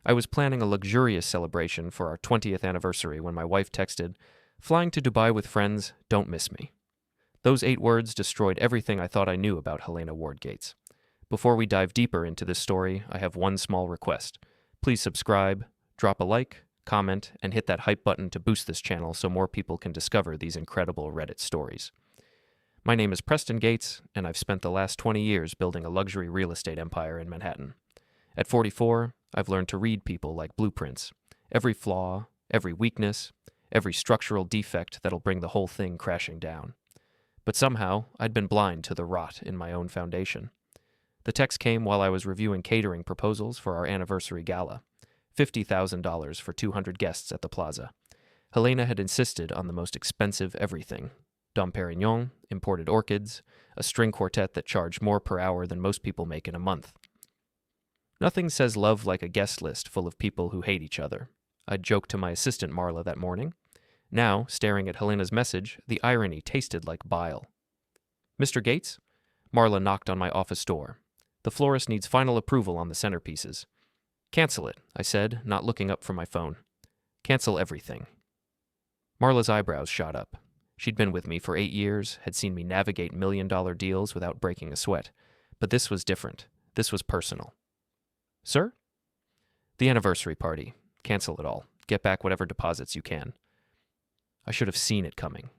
I was planning a luxurious celebration for our 20th anniversary when my wife texted, "Flying to Dubai with friends, don't miss me." Those 8 words destroyed everything I thought I knew about Helena Ward Gates. Before we dive deeper into this story, I have one small request. Please subscribe, drop a like, comment, and hit that hype button to boost this channel so more people can discover these incredible Reddit stories. My name is Preston Gates, and I've spent the last 20 years building a luxury real estate empire in Manhattan. At 44, I've learned to read people like blueprints. Every flaw, every weakness, every structural defect that'll bring the whole thing crashing down. But somehow, I'd been blind to the rot in my own foundation. The text came while I was reviewing catering proposals for our anniversary gala. $50,000 for 200 guests at the plaza. Helena had insisted on the most expensive everything. Dom Perignon, imported orchids, a string quartet that charged more per hour than most people make in a month. Nothing says love like a guest list full of people who hate each other. I'd joked to my assistant Marla that morning. Now, staring at Helena's message, the irony tasted like bile. "Mr. Gates?" Marla knocked on my office door. "The florist needs final approval on the centerpieces." "Cancel it," I said, not looking up from my phone. "Cancel everything." Marla's eyebrows shot up. She'd been with me for 8 years, had seen me navigate million-dollar deals without breaking a sweat. But this was different. This was personal. "Sir?" "The anniversary party. Cancel it all. Get back whatever deposits you can." I should have seen it coming.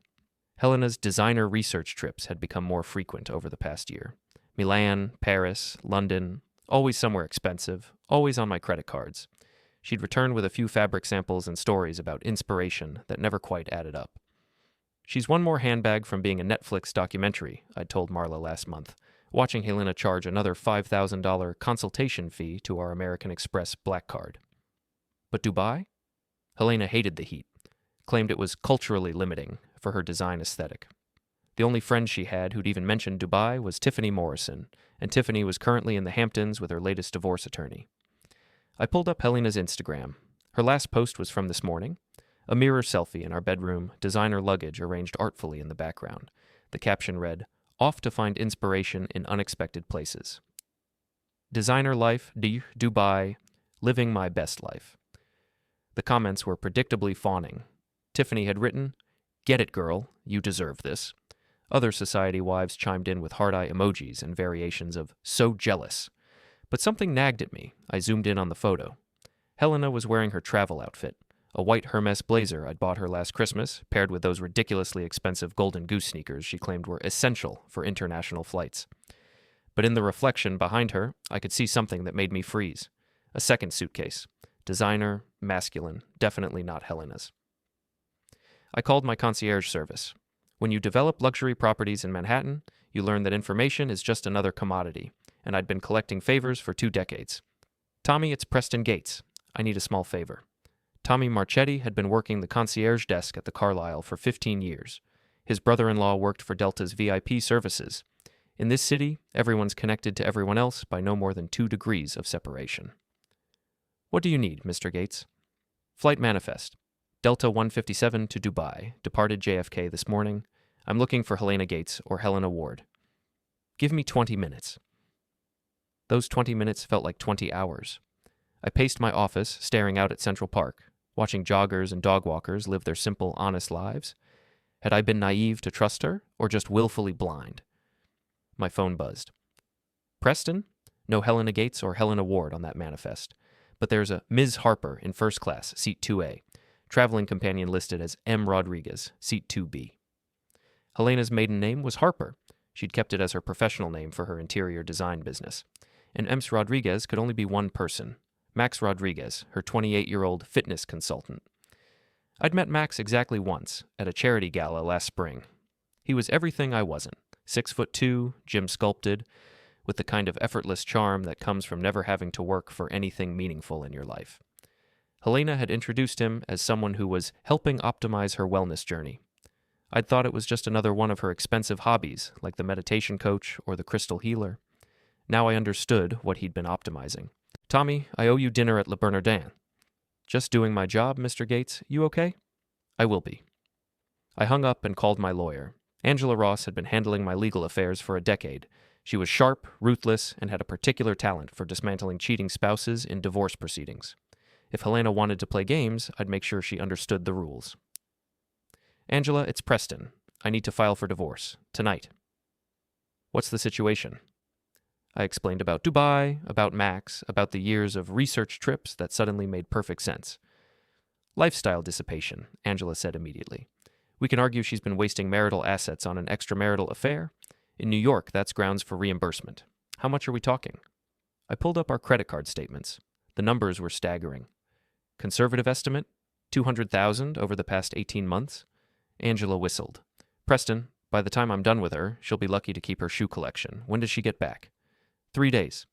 Helena's designer research trips had become more frequent over the past year. Milan, Paris, London, always somewhere expensive, always on my credit cards. She'd return with a few fabric samples and stories about inspiration that never quite added up. "She's one more handbag from being a Netflix documentary," I'd told Marla last month, watching Helena charge another $5,000 consultation fee to our American Express Black Card. But Dubai? Helena hated the heat, claimed it was culturally limiting for her design aesthetic. The only friend she had who'd even mentioned Dubai was Tiffany Morrison, and Tiffany was currently in the Hamptons with her latest divorce attorney. I pulled up Helena's Instagram. Her last post was from this morning. A mirror selfie in our bedroom, designer luggage arranged artfully in the background. The caption read, "Off to find inspiration in unexpected places. Designer life, Dubai, living my best life." The comments were predictably fawning. Tiffany had written, "Get it, girl, you deserve this." Other society wives chimed in with heart-eye emojis and variations of "so jealous." But something nagged at me. I zoomed in on the photo. Helena was wearing her travel outfit, a white Hermes blazer I'd bought her last Christmas, paired with those ridiculously expensive Golden Goose sneakers she claimed were essential for international flights. But in the reflection behind her, I could see something that made me freeze. A second suitcase. Designer, masculine, definitely not Helena's. I called my concierge service. When you develop luxury properties in Manhattan, you learn that information is just another commodity, and I'd been collecting favors for 2 decades. "Tommy, it's Preston Gates. I need a small favor." Tommy Marchetti had been working the concierge desk at the Carlyle for 15 years. His brother-in-law worked for Delta's VIP services. In this city, everyone's connected to everyone else by no more than 2 degrees of separation. "What do you need, Mr. Gates?" "Flight manifest. Delta 157 to Dubai, departed JFK this morning. I'm looking for Helena Gates or Helena Ward." "Give me 20 minutes. Those 20 minutes felt like 20 hours. I paced my office, staring out at Central Park, watching joggers and dog walkers live their simple, honest lives. Had I been naive to trust her, or just willfully blind? My phone buzzed. "Preston? No Helena Gates or Helena Ward on that manifest. But there's a Ms. Harper in first class, seat 2A. Traveling companion listed as M. Rodriguez, seat 2B. Helena's maiden name was Harper. She'd kept it as her professional name for her interior design business. And M. Rodriguez could only be one person, Max Rodriguez, her 28-year-old fitness consultant. I'd met Max exactly once, at a charity gala last spring. He was everything I wasn't. 6'2", gym sculpted, with the kind of effortless charm that comes from never having to work for anything meaningful in your life. Helena had introduced him as someone who was helping optimize her wellness journey. I'd thought it was just another one of her expensive hobbies, like the meditation coach or the crystal healer. Now I understood what he'd been optimizing. "Tommy, I owe you dinner at Le Bernardin." "Just doing my job, Mr. Gates. You okay?" "I will be." I hung up and called my lawyer. Angela Ross had been handling my legal affairs for a decade. She was sharp, ruthless, and had a particular talent for dismantling cheating spouses in divorce proceedings. If Helena wanted to play games, I'd make sure she understood the rules. Angela, it's Preston. I need to file for divorce. Tonight. What's the situation? I explained about Dubai, about Max, about the years of research trips that suddenly made perfect sense. Lifestyle dissipation, Angela said immediately. We can argue she's been wasting marital assets on an extramarital affair. In New York, that's grounds for reimbursement. How much are we talking? I pulled up our credit card statements. The numbers were staggering. Conservative estimate, $200,000 over the past 18 months. Angela whistled. Preston, by the time I'm done with her, she'll be lucky to keep her shoe collection. When does she get back? 3 days.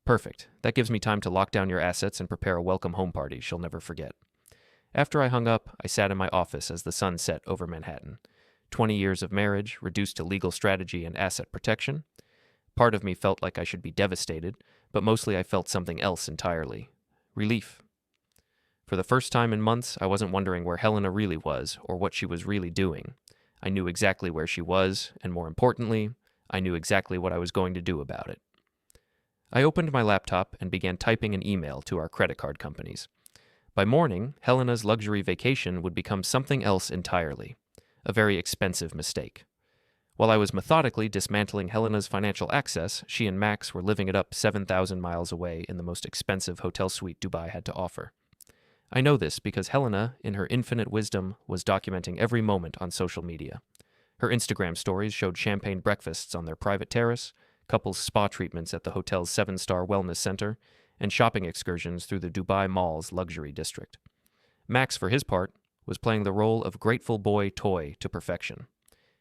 Perfect. That gives me time to lock down your assets and prepare a welcome home party she'll never forget. After I hung up, I sat in my office as the sun set over Manhattan. 20 years of marriage, reduced to legal strategy and asset protection. Part of me felt like I should be devastated, but mostly I felt something else entirely. Relief. For the first time in months, I wasn't wondering where Helena really was or what she was really doing. I knew exactly where she was, and more importantly, I knew exactly what I was going to do about it. I opened my laptop and began typing an email to our credit card companies. By morning, Helena's luxury vacation would become something else entirely. A very expensive mistake. While I was methodically dismantling Helena's financial access, she and Max were living it up 7,000 miles away in the most expensive hotel suite Dubai had to offer. I know this because Helena, in her infinite wisdom, was documenting every moment on social media. Her Instagram stories showed champagne breakfasts on their private terrace, couples' spa treatments at the hotel's 7-star wellness center, and shopping excursions through the Dubai Mall's luxury district. Max, for his part, was playing the role of grateful boy toy to perfection.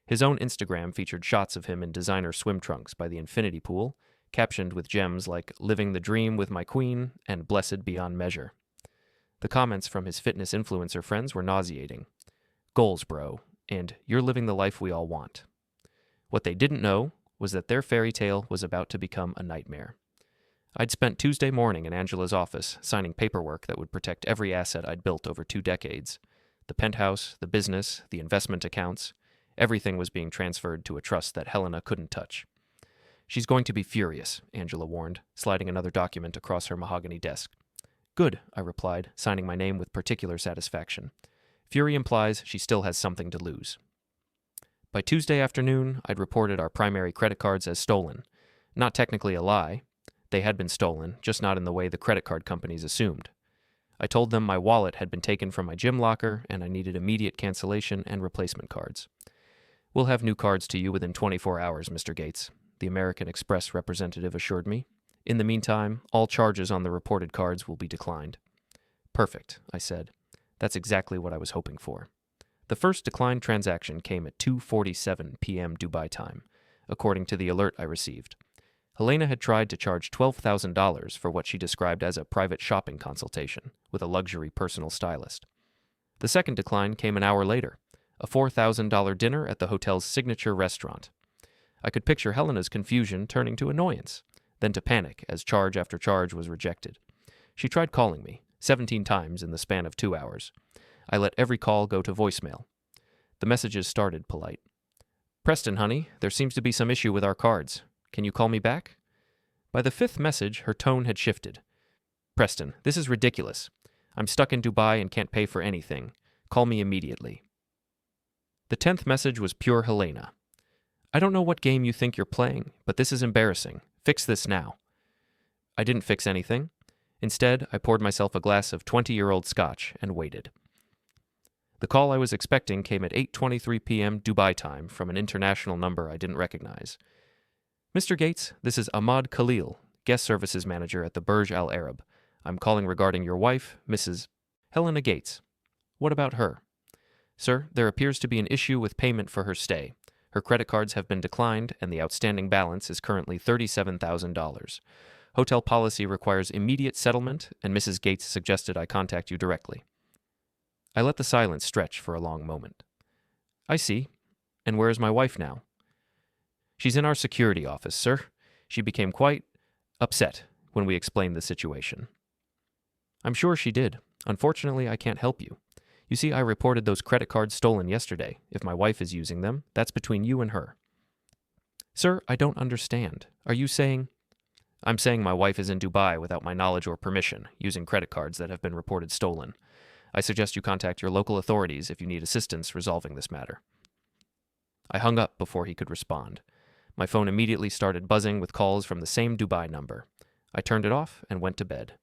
His own Instagram featured shots of him in designer swim trunks by the infinity pool, captioned with gems like "Living the dream with my queen" and "Blessed beyond measure." The comments from his fitness influencer friends were nauseating. "Goals, bro," and "You're living the life we all want." What they didn't know was that their fairy tale was about to become a nightmare. I'd spent Tuesday morning in Angela's office signing paperwork that would protect every asset I'd built over 2 decades. The penthouse, the business, the investment accounts, everything was being transferred to a trust that Helena couldn't touch. She's going to be furious, Angela warned, sliding another document across her mahogany desk. Good, I replied, signing my name with particular satisfaction. Fury implies she still has something to lose. By Tuesday afternoon, I'd reported our primary credit cards as stolen. Not technically a lie. They had been stolen, just not in the way the credit card companies assumed. I told them my wallet had been taken from my gym locker and I needed immediate cancellation and replacement cards. We'll have new cards to you within 24 hours, Mr. Gates, the American Express representative assured me. In the meantime, all charges on the reported cards will be declined. Perfect, I said. That's exactly what I was hoping for. The first declined transaction came at 2:47 p.m. Dubai time, according to the alert I received. Helena had tried to charge $12,000 for what she described as a private shopping consultation with a luxury personal stylist. The second decline came an hour later, a $4,000 dinner at the hotel's signature restaurant. I could picture Helena's confusion turning to annoyance, then to panic as charge after charge was rejected. She tried calling me, 17 times in the span of 2 hours. I let every call go to voicemail. The messages started polite. Preston, honey, there seems to be some issue with our cards. Can you call me back? By the 5th message, her tone had shifted. Preston, this is ridiculous. I'm stuck in Dubai and can't pay for anything. Call me immediately. The 10th message was pure Helena. I don't know what game you think you're playing, but this is embarrassing. Fix this now. I didn't fix anything. Instead, I poured myself a glass of 20-year-old scotch and waited. The call I was expecting came at 8:23 p.m. Dubai time from an international number I didn't recognize. Mr. Gates, this is Ahmad Khalil, guest services manager at the Burj Al Arab. I'm calling regarding your wife, Mrs. Helena Gates. What about her? Sir, there appears to be an issue with payment for her stay. Her credit cards have been declined, and the outstanding balance is currently $37,000. Hotel policy requires immediate settlement, and Mrs. Gates suggested I contact you directly. I let the silence stretch for a long moment. I see. And where is my wife now? She's in our security office, sir. She became quite upset when we explained the situation. I'm sure she did. Unfortunately, I can't help you. You see, I reported those credit cards stolen yesterday. If my wife is using them, that's between you and her. Sir, I don't understand. Are you saying... I'm saying my wife is in Dubai without my knowledge or permission, using credit cards that have been reported stolen. I suggest you contact your local authorities if you need assistance resolving this matter." I hung up before he could respond. My phone immediately started buzzing with calls from the same Dubai number. I turned it off and went to bed.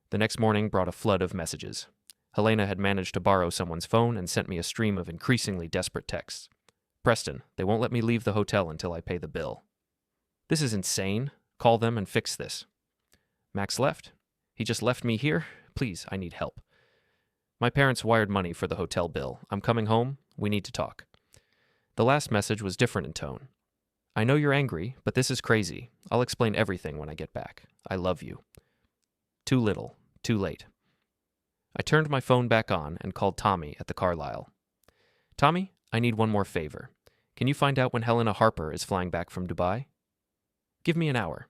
The next morning brought a flood of messages. Helena had managed to borrow someone's phone and sent me a stream of increasingly desperate texts. "Preston, they won't let me leave the hotel until I pay the bill." "This is insane. Call them and fix this." "Max left. He just left me here. Please, I need help." "My parents wired money for the hotel bill. I'm coming home. We need to talk." The last message was different in tone. "I know you're angry, but this is crazy. I'll explain everything when I get back. I love you." Too little, too late. I turned my phone back on and called Tommy at the Carlisle. "Tommy, I need one more favor. Can you find out when Helena Harper is flying back from Dubai?" "Give me an hour."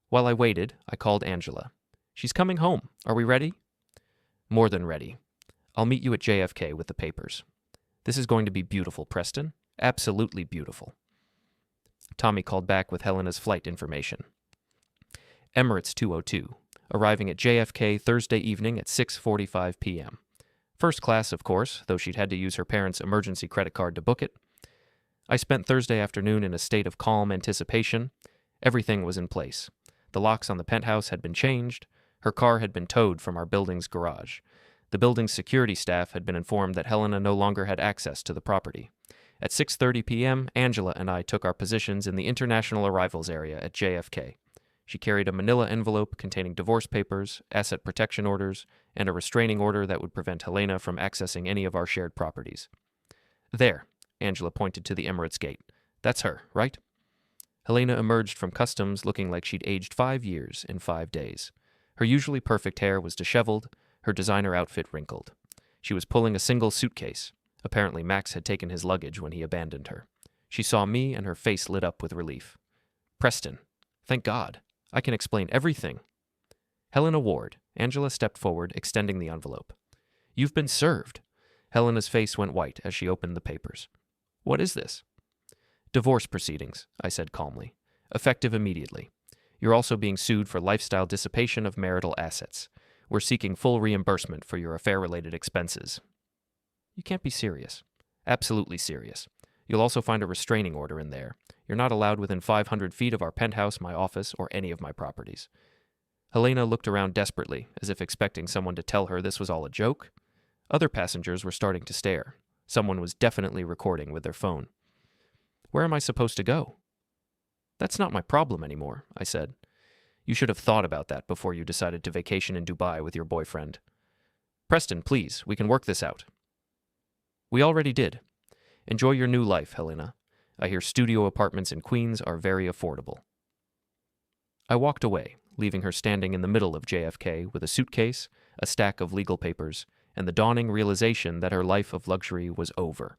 While I waited, I called Angela. "She's coming home. Are we ready?" "More than ready. I'll meet you at JFK with the papers." "This is going to be beautiful, Preston. Absolutely beautiful." Tommy called back with Helena's flight information. Emirates 202, arriving at JFK Thursday evening at 6:45 p.m. First class, of course, though she'd had to use her parents' emergency credit card to book it. I spent Thursday afternoon in a state of calm anticipation. Everything was in place. The locks on the penthouse had been changed. Her car had been towed from our building's garage. The building's security staff had been informed that Helena no longer had access to the property. At 6:30 p.m., Angela and I took our positions in the international arrivals area at JFK. She carried a manila envelope containing divorce papers, asset protection orders, and a restraining order that would prevent Helena from accessing any of our shared properties. "There," Angela pointed to the Emirates gate. "That's her, right?" Helena emerged from customs looking like she'd aged 5 years in 5 days. Her usually perfect hair was disheveled, her designer outfit wrinkled. She was pulling a single suitcase. Apparently Max had taken his luggage when he abandoned her. She saw me and her face lit up with relief. "Preston, thank God. I can explain everything." "Helena Ward." Angela stepped forward, extending the envelope. "You've been served." Helena's face went white as she opened the papers. "What is this?" "Divorce proceedings," I said calmly. "Effective immediately. You're also being sued for lifestyle dissipation of marital assets. We're seeking full reimbursement for your affair-related expenses." "You can't be serious." "Absolutely serious. You'll also find a restraining order in there. You're not allowed within 500 feet of our penthouse, my office, or any of my properties." Helena looked around desperately, as if expecting someone to tell her this was all a joke. Other passengers were starting to stare. Someone was definitely recording with their phone. "Where am I supposed to go?" "That's not my problem anymore," I said. "You should have thought about that before you decided to vacation in Dubai with your boyfriend." "Preston, please, we can work this out." "We already did. Enjoy your new life, Helena. I hear studio apartments in Queens are very affordable." I walked away, leaving her standing in the middle of JFK with a suitcase, a stack of legal papers, and the dawning realization that her life of luxury was over.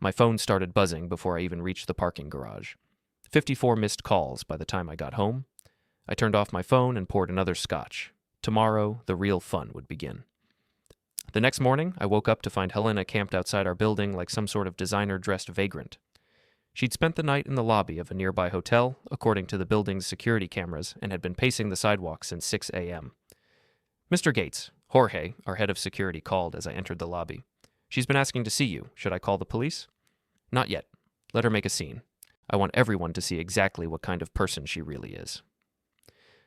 My phone started buzzing before I even reached the parking garage. 54 missed calls by the time I got home. I turned off my phone and poured another scotch. Tomorrow, the real fun would begin. The next morning, I woke up to find Helena camped outside our building like some sort of designer-dressed vagrant. She'd spent the night in the lobby of a nearby hotel, according to the building's security cameras, and had been pacing the sidewalk since 6 a.m. "Mr. Gates," Jorge, our head of security, called as I entered the lobby. "She's been asking to see you. Should I call the police?" "Not yet. Let her make a scene. I want everyone to see exactly what kind of person she really is."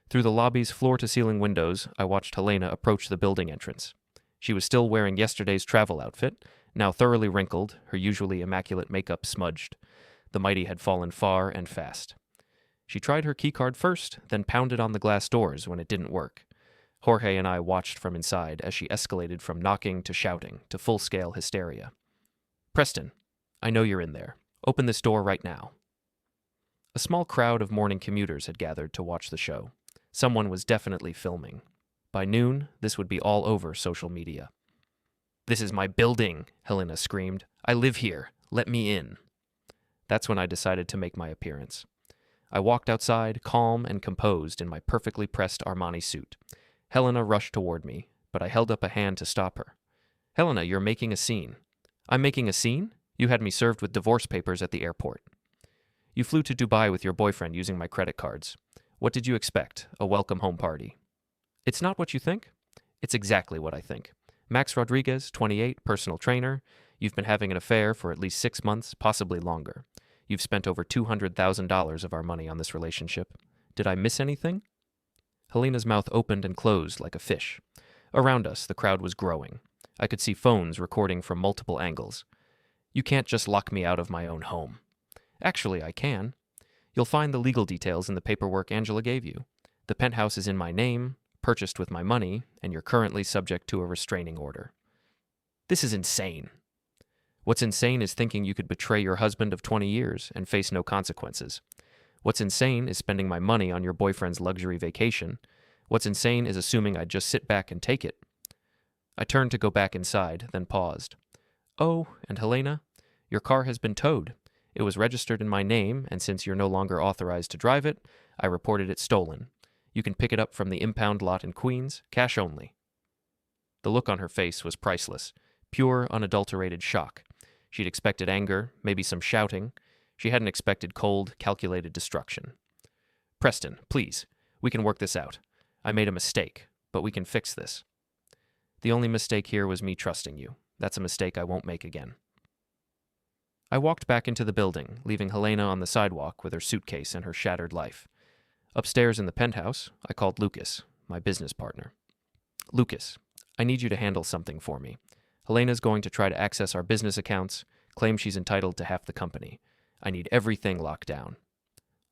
Through the lobby's floor-to-ceiling windows, I watched Helena approach the building entrance. She was still wearing yesterday's travel outfit, now thoroughly wrinkled, her usually immaculate makeup smudged. The mighty had fallen far and fast. She tried her keycard first, then pounded on the glass doors when it didn't work. Jorge and I watched from inside as she escalated from knocking to shouting to full-scale hysteria. "Preston, I know you're in there. Open this door right now." A small crowd of morning commuters had gathered to watch the show. Someone was definitely filming. By noon, this would be all over social media. "This is my building," Helena screamed. "I live here. Let me in." That's when I decided to make my appearance. I walked outside, calm and composed in my perfectly pressed Armani suit. Helena rushed toward me, but I held up a hand to stop her. "Helena, you're making a scene." "I'm making a scene? You had me served with divorce papers at the airport." "You flew to Dubai with your boyfriend using my credit cards. What did you expect? A welcome home party. It's not what you think? It's exactly what I think. Max Rodriguez, 28, personal trainer. You've been having an affair for at least 6 months, possibly longer. You've spent over $200,000 of our money on this relationship. Did I miss anything? Helena's mouth opened and closed like a fish. Around us, the crowd was growing. I could see phones recording from multiple angles. You can't just lock me out of my own home. Actually, I can. You'll find the legal details in the paperwork Angela gave you. The penthouse is in my name, purchased with my money, and you're currently subject to a restraining order. This is insane. What's insane is thinking you could betray your husband of 20 years and face no consequences. What's insane is spending my money on your boyfriend's luxury vacation. What's insane is assuming I'd just sit back and take it. I turned to go back inside, then paused. Oh, and Helena, your car has been towed. It was registered in my name, and since you're no longer authorized to drive it, I reported it stolen. You can pick it up from the impound lot in Queens, cash only. The look on her face was priceless, pure, unadulterated shock. She'd expected anger, maybe some shouting. She hadn't expected cold, calculated destruction. Preston, please, we can work this out. I made a mistake, but we can fix this. The only mistake here was me trusting you. That's a mistake I won't make again. I walked back into the building, leaving Helena on the sidewalk with her suitcase and her shattered life. Upstairs in the penthouse, I called Lucas, my business partner. Lucas, I need you to handle something for me. Helena's going to try to access our business accounts, claim she's entitled to half the company. I need everything locked down.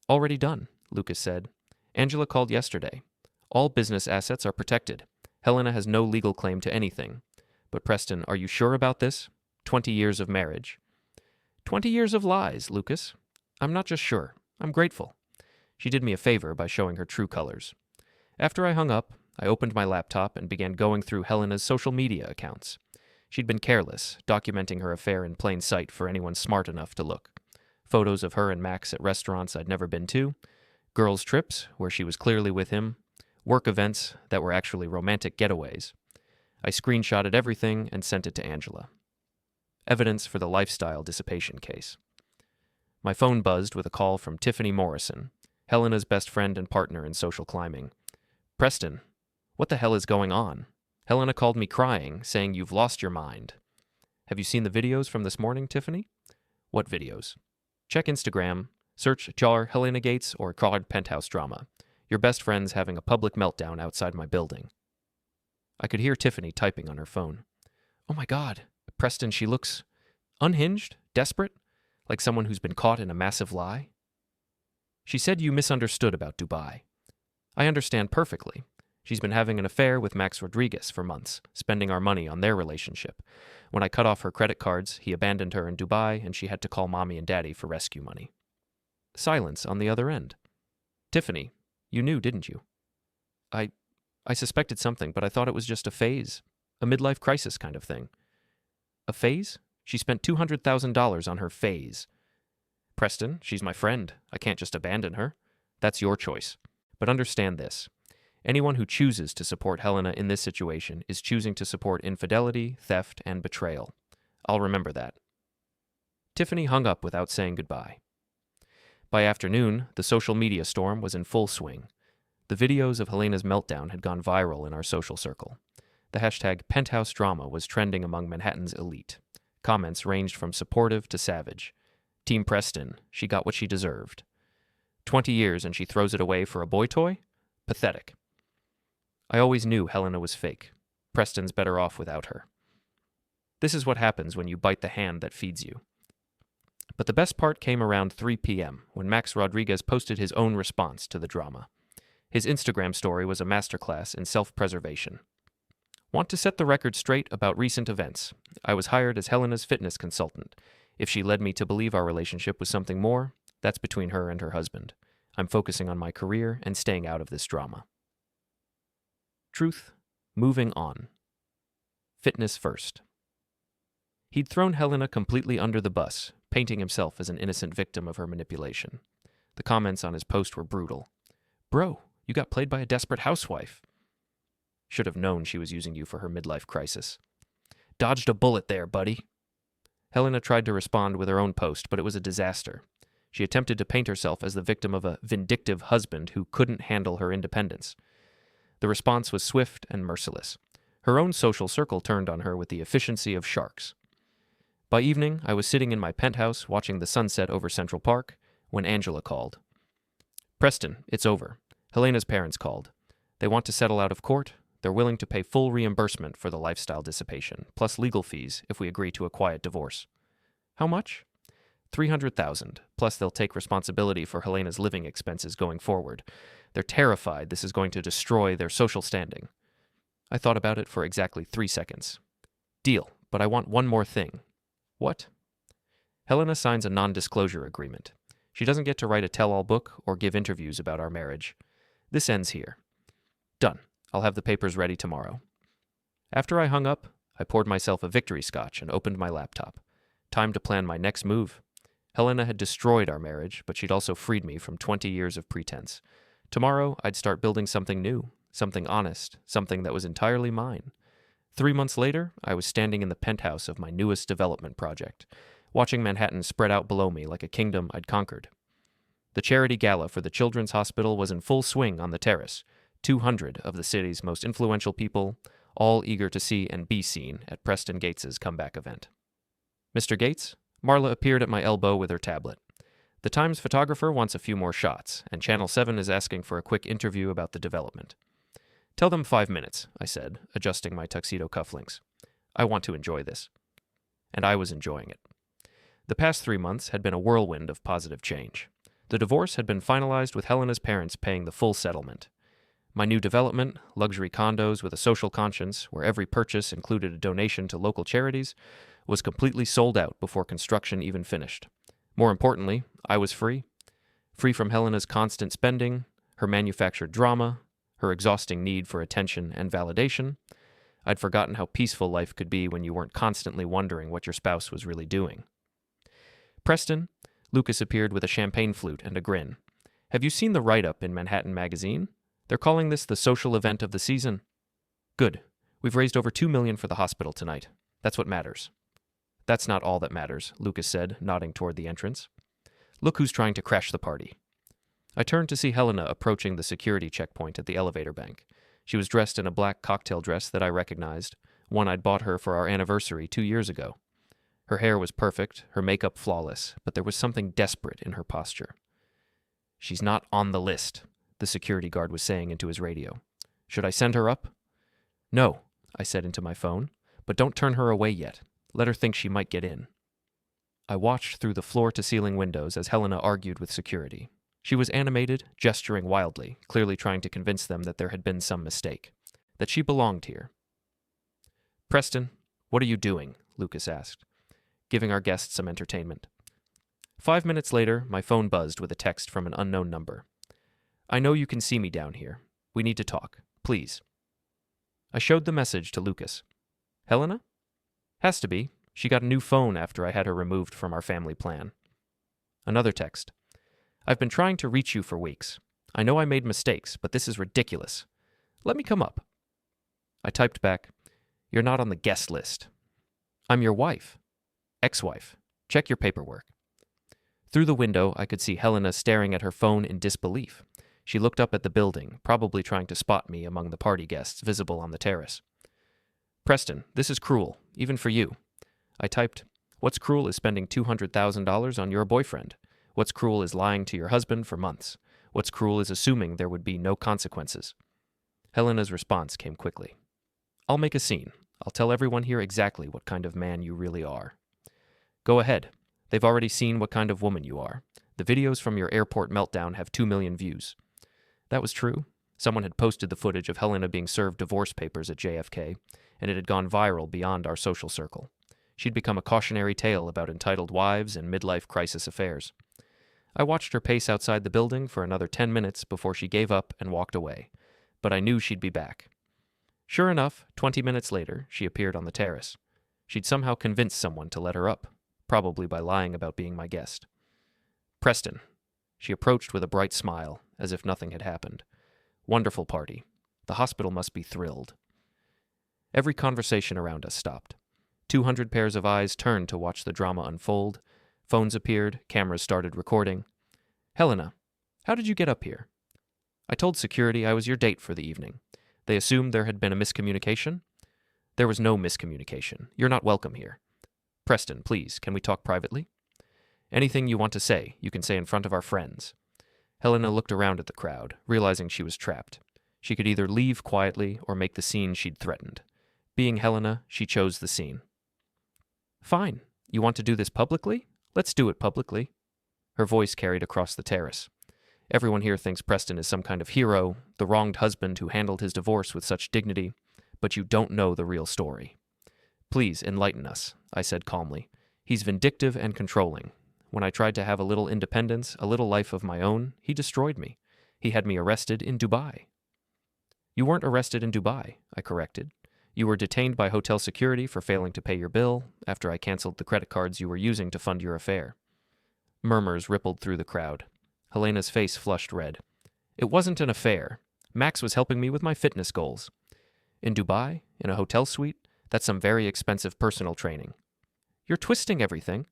Already done, Lucas said. Angela called yesterday. All business assets are protected. Helena has no legal claim to anything. But Preston, are you sure about this? 20 years of marriage. 20 years of lies, Lucas. I'm not just sure. I'm grateful. She did me a favor by showing her true colors. After I hung up, I opened my laptop and began going through Helena's social media accounts. She'd been careless, documenting her affair in plain sight for anyone smart enough to look. Photos of her and Max at restaurants I'd never been to, girls' trips where she was clearly with him, work events that were actually romantic getaways. I screenshotted everything and sent it to Angela. Evidence for the lifestyle dissipation case. My phone buzzed with a call from Tiffany Morrison, Helena's best friend and partner in social climbing. Preston, what the hell is going on? Helena called me crying, saying you've lost your mind. Have you seen the videos from this morning, Tiffany? What videos? Check Instagram, search jar Helena Gates or card penthouse drama. Your best friend's having a public meltdown outside my building. I could hear Tiffany typing on her phone. Oh my God, Preston, she looks unhinged, desperate, like someone who's been caught in a massive lie. She said you misunderstood about Dubai. I understand perfectly. She's been having an affair with Max Rodriguez for months, spending our money on their relationship. When I cut off her credit cards, he abandoned her in Dubai, and she had to call Mommy and Daddy for rescue money. Silence on the other end. Tiffany, you knew, didn't you? I suspected something, but I thought it was just a phase, a midlife crisis kind of thing. A phase? She spent $200,000 on her phase. Preston, she's my friend. I can't just abandon her. That's your choice. But understand this. Anyone who chooses to support Helena in this situation is choosing to support infidelity, theft, and betrayal. I'll remember that. Tiffany hung up without saying goodbye. By afternoon, the social media storm was in full swing. The videos of Helena's meltdown had gone viral in our social circle. The hashtag penthouse drama was trending among Manhattan's elite. Comments ranged from supportive to savage. Team Preston, she got what she deserved. 20 years and she throws it away for a boy toy? Pathetic. I always knew Helena was fake. Preston's better off without her. This is what happens when you bite the hand that feeds you. But the best part came around 3 p.m. when Max Rodriguez posted his own response to the drama. His Instagram story was a masterclass in self-preservation. Want to set the record straight about recent events. I was hired as Helena's fitness consultant. If she led me to believe our relationship was something more, that's between her and her husband. I'm focusing on my career and staying out of this drama. Truth, moving on. Fitness first. He'd thrown Helena completely under the bus, painting himself as an innocent victim of her manipulation. The comments on his post were brutal. Bro, you got played by a desperate housewife. Should have known she was using you for her midlife crisis. Dodged a bullet there, buddy. Helena tried to respond with her own post, but it was a disaster. She attempted to paint herself as the victim of a vindictive husband who couldn't handle her independence. The response was swift and merciless. Her own social circle turned on her with the efficiency of sharks. By evening, I was sitting in my penthouse watching the sunset over Central Park when Angela called. "Preston, it's over. Helena's parents called. They want to settle out of court. They're willing to pay full reimbursement for the lifestyle dissipation, plus legal fees if we agree to a quiet divorce." "How much?" $300,000, plus they'll take responsibility for Helena's living expenses going forward. They're terrified this is going to destroy their social standing. I thought about it for exactly 3 seconds. "Deal, but I want one more thing." "What?" "Helena signs a non-disclosure agreement. She doesn't get to write a tell-all book or give interviews about our marriage. This ends here." "Done. I'll have the papers ready tomorrow." After I hung up, I poured myself a victory scotch and opened my laptop. Time to plan my next move. Helena had destroyed our marriage, but she'd also freed me from 20 years of pretense. Tomorrow, I'd start building something new, something honest, something that was entirely mine. 3 months later, I was standing in the penthouse of my newest development project, watching Manhattan spread out below me like a kingdom I'd conquered. The charity gala for the Children's Hospital was in full swing on the terrace. 200 of the city's most influential people, all eager to see and be seen at Preston Gates's comeback event. "Mr. Gates?" Marla appeared at my elbow with her tablet. "The Times photographer wants a few more shots, and Channel 7 is asking for a quick interview about the development." "Tell them 5 minutes," I said, adjusting my tuxedo cufflinks. "I want to enjoy this." And I was enjoying it. The past 3 months had been a whirlwind of positive change. The divorce had been finalized with Helena's parents paying the full settlement. My new development, luxury condos with a social conscience where every purchase included a donation to local charities, was completely sold out before construction even finished. More importantly, I was free. Free from Helena's constant spending, her manufactured drama, her exhausting need for attention and validation. I'd forgotten how peaceful life could be when you weren't constantly wondering what your spouse was really doing. "Preston," Lucas appeared with a champagne flute and a grin. "Have you seen the write-up in Manhattan Magazine? They're calling this the social event of the season." "Good. We've raised over $2 million for the hospital tonight. That's what matters." "That's not all that matters," Lucas said, nodding toward the entrance. "Look who's trying to crash the party." I turned to see Helena approaching the security checkpoint at the elevator bank. She was dressed in a black cocktail dress that I recognized, one I'd bought her for our anniversary 2 years ago. Her hair was perfect, her makeup flawless, but there was something desperate in her posture. "She's not on the list," the security guard was saying into his radio. "Should I send her up?" "No," I said into my phone, "but don't turn her away yet. Let her think she might get in." I watched through the floor-to-ceiling windows as Helena argued with security. She was animated, gesturing wildly, clearly trying to convince them that there had been some mistake, that she belonged here. "Preston, what are you doing?" Lucas asked, giving our guests some entertainment. 5 minutes later, my phone buzzed with a text from an unknown number. "I know you can see me down here. We need to talk. Please." I showed the message to Lucas. "Helena?" "Has to be. She got a new phone after I had her removed from our family plan." Another text. "I've been trying to reach you for weeks. I know I made mistakes, but this is ridiculous. Let me come up." I typed back, "You're not on the guest list." "I'm your wife. Ex-wife. Check your paperwork." Through the window, I could see Helena staring at her phone in disbelief. She looked up at the building, probably trying to spot me among the party guests visible on the terrace. "Preston, this is cruel, even for you." I typed, "What's cruel is spending $200,000 on your boyfriend. What's cruel is lying to your husband for months. What's cruel is assuming there would be no consequences." Helena's response came quickly. "I'll make a scene. I'll tell everyone here exactly what kind of man you really are." "Go ahead. They've already seen what kind of woman you are. The videos from your airport meltdown have 2 million views." That was true. Someone had posted the footage of Helena being served divorce papers at JFK, and it had gone viral beyond our social circle. She'd become a cautionary tale about entitled wives and midlife crisis affairs. I watched her pace outside the building for another 10 minutes before she gave up and walked away, but I knew she'd be back. Sure enough, 20 minutes later, she appeared on the terrace. She'd somehow convinced someone to let her up, probably by lying about being my guest. "Preston." She approached with a bright smile, as if nothing had happened. "Wonderful party. The hospital must be thrilled." Every conversation around us stopped. 200 pairs of eyes turned to watch the drama unfold. Phones appeared, cameras started recording. Helena, how did you get up here? I told security I was your date for the evening. They assumed there had been a miscommunication. There was no miscommunication. You're not welcome here. Preston, please, can we talk privately? Anything you want to say, you can say in front of our friends. Helena looked around at the crowd, realizing she was trapped. She could either leave quietly or make the scene she'd threatened. Being Helena, she chose the scene. Fine. You want to do this publicly? Let's do it publicly. Her voice carried across the terrace. Everyone here thinks Preston is some kind of hero, the wronged husband who handled his divorce with such dignity, but you don't know the real story. Please enlighten us, I said calmly. He's vindictive and controlling. When I tried to have a little independence, a little life of my own, he destroyed me. He had me arrested in Dubai. You weren't arrested in Dubai, I corrected. You were detained by hotel security for failing to pay your bill after I canceled the credit cards you were using to fund your affair. Murmurs rippled through the crowd. Helena's face flushed red. It wasn't an affair. Max was helping me with my fitness goals. In Dubai, in a hotel suite, that's some very expensive personal training. You're twisting everything.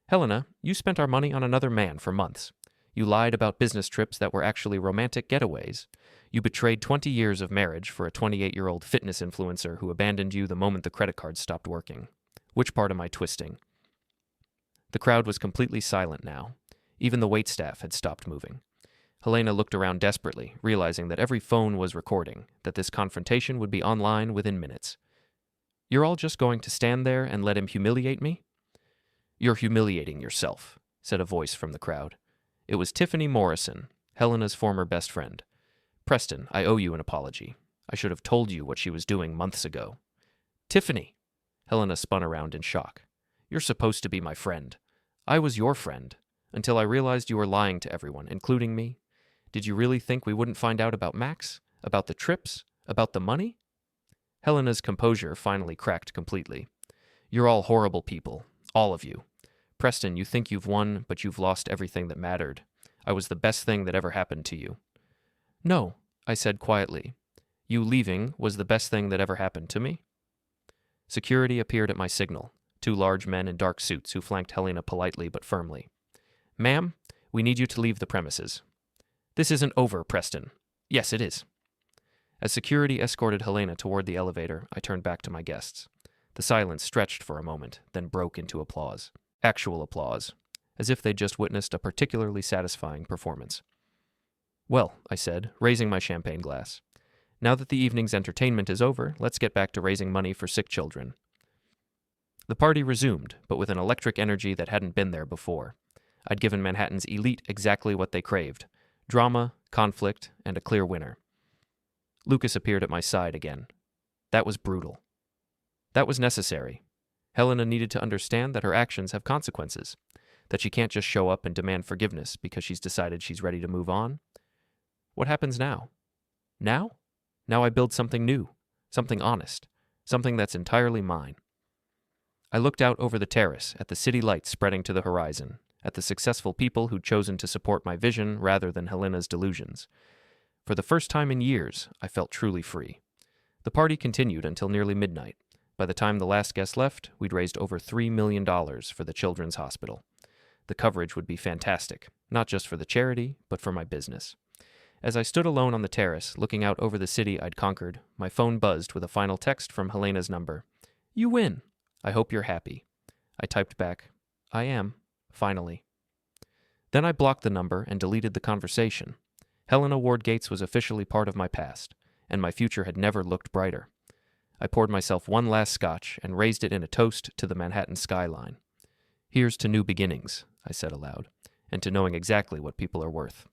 Helena, you spent our money on another man for months. You lied about business trips that were actually romantic getaways. You betrayed 20 years of marriage for a 28-year-old fitness influencer who abandoned you the moment the credit cards stopped working. Which part am I twisting? The crowd was completely silent now. Even the waitstaff had stopped moving. Helena looked around desperately, realizing that every phone was recording, that this confrontation would be online within minutes. You're all just going to stand there and let him humiliate me? You're humiliating yourself, said a voice from the crowd. It was Tiffany Morrison, Helena's former best friend. Preston, I owe you an apology. I should have told you what she was doing months ago. Tiffany! Helena spun around in shock. You're supposed to be my friend. I was your friend, until I realized you were lying to everyone, including me. Did you really think we wouldn't find out about Max? About the trips? About the money? Helena's composure finally cracked completely. You're all horrible people. All of you. Preston, you think you've won, but you've lost everything that mattered. I was the best thing that ever happened to you. No, I said quietly. You leaving was the best thing that ever happened to me. Security appeared at my signal, 2 large men in dark suits who flanked Helena politely but firmly. Ma'am, we need you to leave the premises. This isn't over, Preston. Yes, it is. As security escorted Helena toward the elevator, I turned back to my guests. The silence stretched for a moment, then broke into applause. Actual applause, as if they'd just witnessed a particularly satisfying performance. Well, I said, raising my champagne glass. Now that the evening's entertainment is over, let's get back to raising money for sick children. The party resumed, but with an electric energy that hadn't been there before. I'd given Manhattan's elite exactly what they craved: drama, conflict, and a clear winner. Lucas appeared at my side again. That was brutal. That was necessary. Helena needed to understand that her actions have consequences, that she can't just show up and demand forgiveness because she's decided she's ready to move on. What happens now? Now? Now I build something new, something honest, something that's entirely mine. I looked out over the terrace at the city lights spreading to the horizon, at the successful people who'd chosen to support my vision rather than Helena's delusions. For the first time in years, I felt truly free. The party continued until nearly midnight. By the time the last guest left, we'd raised over $3 million for the Children's Hospital. The coverage would be fantastic, not just for the charity, but for my business. As I stood alone on the terrace, looking out over the city I'd conquered, my phone buzzed with a final text from Helena's number. You win. I hope you're happy. I typed back, I am, finally. Then I blocked the number and deleted the conversation. Helena Ward Gates was officially part of my past, and my future had never looked brighter. I poured myself one last scotch and raised it in a toast to the Manhattan skyline. Here's to new beginnings, I said aloud, and to knowing exactly what people are worth.